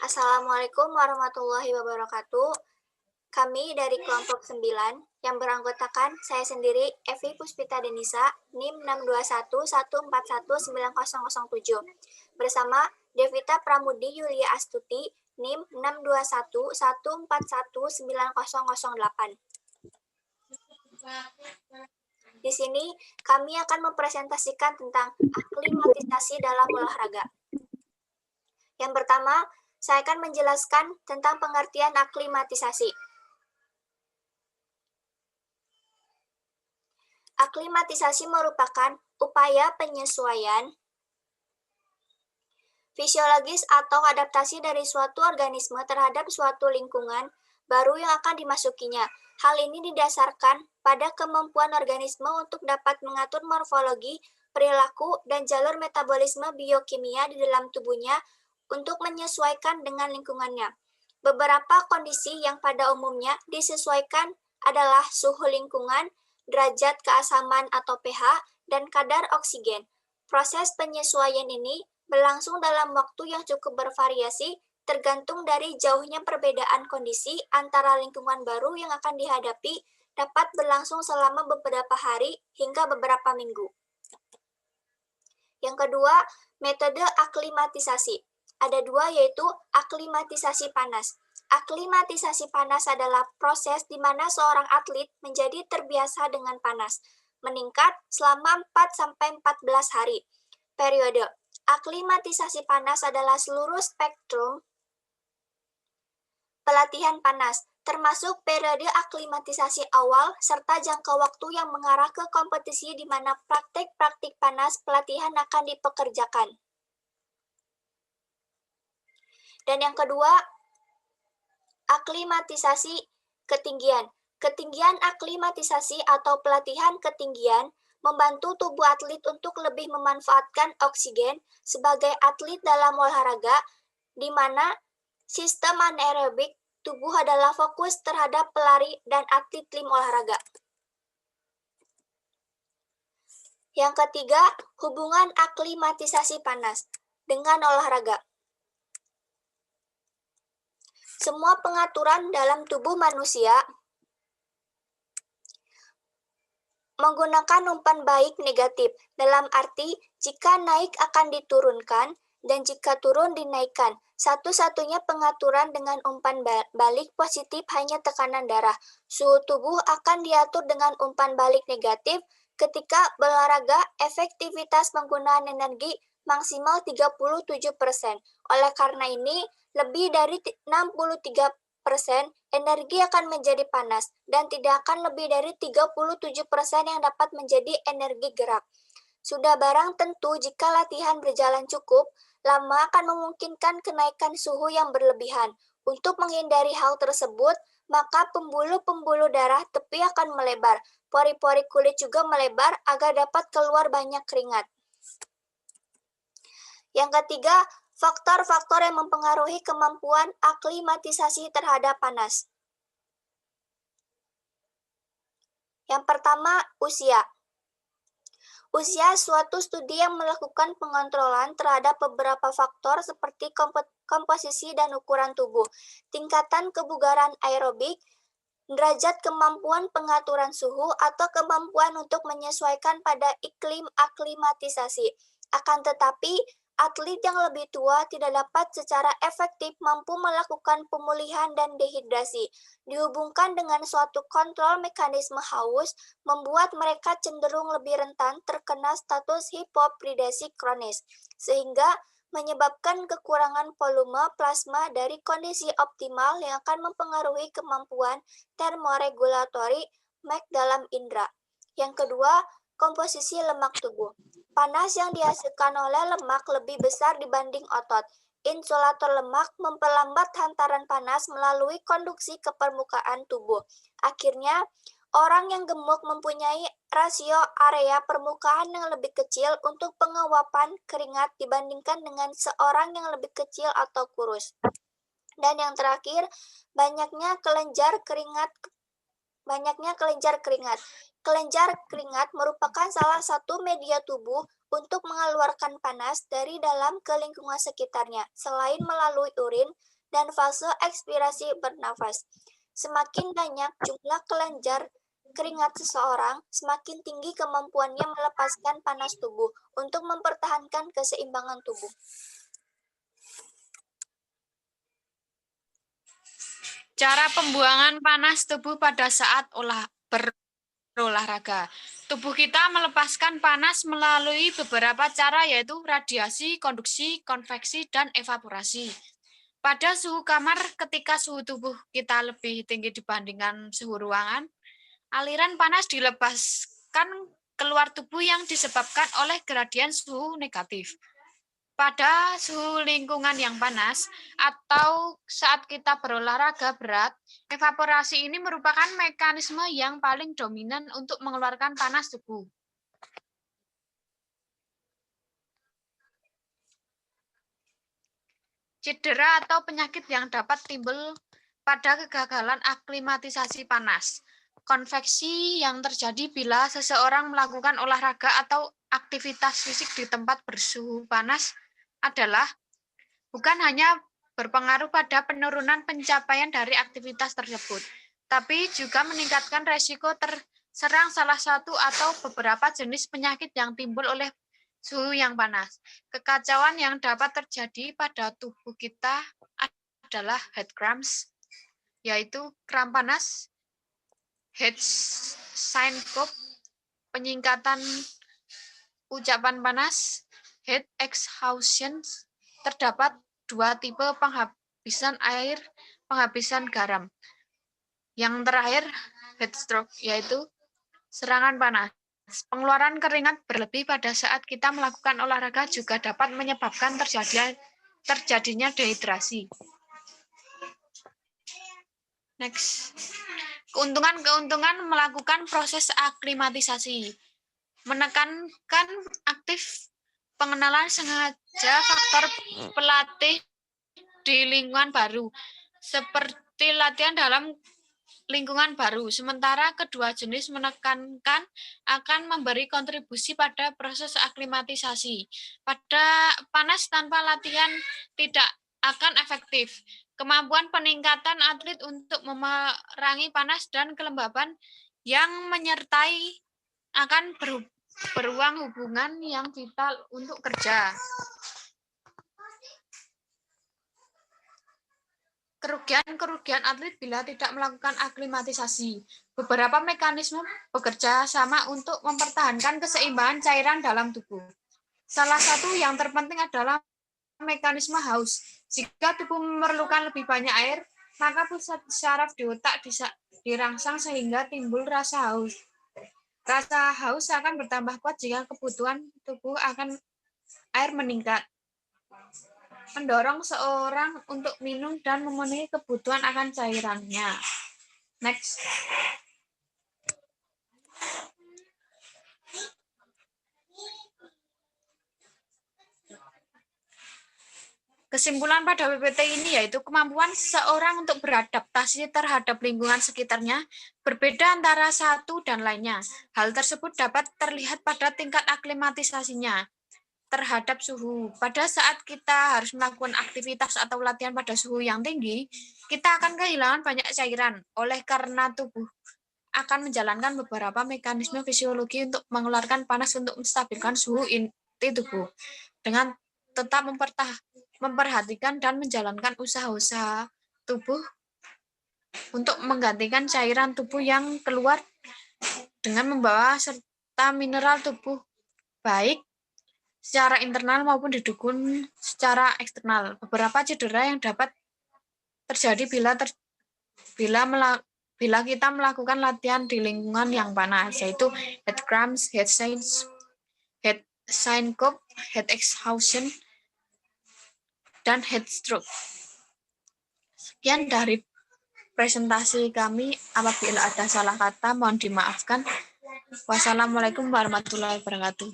Assalamualaikum warahmatullahi wabarakatuh. Kami dari kelompok 9 yang beranggotakan saya sendiri, Evi Puspita Denisa, NIM 621141907, bersama Devita Pramudi Yulia Astuti, NIM 621141908. Di sini kami akan mempresentasikan tentang aklimatisasi dalam olahraga. Yang pertama, saya akan menjelaskan tentang pengertian aklimatisasi. Aklimatisasi merupakan upaya penyesuaian fisiologis atau adaptasi dari suatu organisme terhadap suatu lingkungan baru yang akan dimasukinya. Hal ini didasarkan pada kemampuan organisme untuk dapat mengatur morfologi, perilaku, dan jalur metabolisme biokimia di dalam tubuhnya untuk menyesuaikan dengan lingkungannya. Beberapa kondisi yang pada umumnya disesuaikan adalah suhu lingkungan, derajat keasaman atau pH, dan kadar oksigen. Proses penyesuaian ini berlangsung dalam waktu yang cukup bervariasi, tergantung dari jauhnya perbedaan kondisi antara lingkungan baru yang akan dihadapi, dapat berlangsung selama beberapa hari hingga beberapa minggu. Yang kedua, metode aklimatisasi. Ada dua, yaitu aklimatisasi panas. Aklimatisasi panas adalah proses di mana seorang atlet menjadi terbiasa dengan panas, meningkat selama 4-14 hari. Periode aklimatisasi panas adalah seluruh spektrum pelatihan panas, termasuk periode aklimatisasi awal serta jangka waktu yang mengarah ke kompetisi di mana praktik-praktik panas pelatihan akan dipekerjakan. Dan yang kedua, aklimatisasi ketinggian. Ketinggian aklimatisasi atau pelatihan ketinggian membantu tubuh atlet untuk lebih memanfaatkan oksigen sebagai atlet dalam olahraga, di mana sistem anaerobik tubuh adalah fokus terhadap pelari dan atlet tim olahraga. Yang ketiga, hubungan aklimatisasi panas dengan olahraga. Semua pengaturan dalam tubuh manusia menggunakan umpan baik negatif, dalam arti jika naik akan diturunkan dan jika turun dinaikkan. Satu-satunya pengaturan dengan umpan balik positif hanya tekanan darah. Suhu tubuh akan diatur dengan umpan balik negatif. Ketika berolahraga, efektivitas penggunaan energi maksimal 37%. Oleh karena ini, lebih dari 63% energi akan menjadi panas dan tidak akan lebih dari 37% yang dapat menjadi energi gerak. Sudah barang tentu jika latihan berjalan cukup lama akan memungkinkan kenaikan suhu yang berlebihan. Untuk menghindari hal tersebut, maka pembuluh-pembuluh darah tepi akan melebar. Pori-pori kulit juga melebar agar dapat keluar banyak keringat. Yang ketiga, faktor-faktor yang mempengaruhi kemampuan aklimatisasi terhadap panas. Yang pertama, usia. Usia suatu studi yang melakukan pengontrolan terhadap beberapa faktor seperti komposisi dan ukuran tubuh, tingkatan kebugaran aerobik, derajat kemampuan pengaturan suhu, atau kemampuan untuk menyesuaikan pada iklim aklimatisasi. Akan tetapi, atlet yang lebih tua tidak dapat secara efektif mampu melakukan pemulihan dan dehidrasi. Dihubungkan dengan suatu kontrol mekanisme haus, membuat mereka cenderung lebih rentan terkena status hipopridesi kronis, sehingga menyebabkan kekurangan volume plasma dari kondisi optimal yang akan mempengaruhi kemampuan termoregulatori MAC dalam indera. Yang kedua, komposisi lemak tubuh. Panas yang dihasilkan oleh lemak lebih besar dibanding otot. Insulator lemak memperlambat hantaran panas melalui konduksi ke permukaan tubuh. Akhirnya, orang yang gemuk mempunyai rasio area permukaan yang lebih kecil untuk penguapan keringat dibandingkan dengan seorang yang lebih kecil atau kurus. Dan yang terakhir, banyaknya kelenjar keringat. Kelenjar keringat merupakan salah satu media tubuh untuk mengeluarkan panas dari dalam ke lingkungan sekitarnya, selain melalui urin dan fase ekspirasi bernafas. Semakin banyak jumlah kelenjar keringat seseorang, semakin tinggi kemampuannya melepaskan panas tubuh untuk mempertahankan keseimbangan tubuh. Cara pembuangan panas tubuh pada saat berolahraga. Tubuh kita melepaskan panas melalui beberapa cara, yaitu radiasi, konduksi, konveksi, dan evaporasi. Pada suhu kamar, ketika suhu tubuh kita lebih tinggi dibandingkan suhu ruangan, aliran panas dilepaskan keluar tubuh yang disebabkan oleh gradien suhu negatif. Pada suhu lingkungan yang panas atau saat kita berolahraga berat, evaporasi ini merupakan mekanisme yang paling dominan untuk mengeluarkan panas tubuh. Cedera atau penyakit yang dapat timbul pada kegagalan aklimatisasi panas. Konveksi yang terjadi bila seseorang melakukan olahraga atau aktivitas fisik di tempat bersuhu panas adalah bukan hanya berpengaruh pada penurunan pencapaian dari aktivitas tersebut, tapi juga meningkatkan resiko terserang salah satu atau beberapa jenis penyakit yang timbul oleh suhu yang panas. Kekacauan yang dapat terjadi pada tubuh kita adalah head cramps, yaitu kram panas, head syncope, penyingkatan ucapan panas, head exhaustion. Terdapat dua tipe penghabisan air, penghabisan garam. Yang terakhir, heat stroke, yaitu serangan panas. Pengeluaran keringat berlebih pada saat kita melakukan olahraga juga dapat menyebabkan terjadinya dehidrasi. Next. Keuntungan melakukan proses aklimatisasi. Menekankan aktif pengenalan sengaja faktor pelatih di lingkungan baru, seperti latihan dalam lingkungan baru. Sementara kedua jenis menekankan akan memberi kontribusi pada proses aklimatisasi. Pada panas tanpa latihan tidak akan efektif. Kemampuan peningkatan atlet untuk memerangi panas dan kelembaban yang menyertai akan beruang hubungan yang vital untuk kerja. Kerugian atlet bila tidak melakukan aklimatisasi. Beberapa mekanisme bekerja sama untuk mempertahankan keseimbangan cairan dalam tubuh. Salah satu yang terpenting adalah mekanisme haus. Jika tubuh memerlukan lebih banyak air, maka pusat syaraf di otak dirangsang sehingga timbul rasa haus. Rasa haus akan bertambah kuat jika kebutuhan tubuh akan air meningkat, mendorong seorang untuk minum dan memenuhi kebutuhan akan cairannya. Next. Kesimpulan pada PPT ini yaitu kemampuan seseorang untuk beradaptasi terhadap lingkungan sekitarnya berbeda antara satu dan lainnya. Hal tersebut dapat terlihat pada tingkat aklimatisasinya terhadap suhu. Pada saat kita harus melakukan aktivitas atau latihan pada suhu yang tinggi, kita akan kehilangan banyak cairan. Oleh karena tubuh akan menjalankan beberapa mekanisme fisiologi untuk mengeluarkan panas untuk menstabilkan suhu inti tubuh. Dengan tetap memperhatikan dan menjalankan usaha-usaha tubuh untuk menggantikan cairan tubuh yang keluar dengan membawa serta mineral tubuh baik secara internal maupun didukung secara eksternal. Beberapa cedera yang dapat terjadi bila kita melakukan latihan di lingkungan yang panas, yaitu head cramps, head syncope, head exhaustion, dan heat stroke. Sekian dari presentasi kami. Apabila ada salah kata, mohon dimaafkan. Wassalamualaikum warahmatullahi wabarakatuh.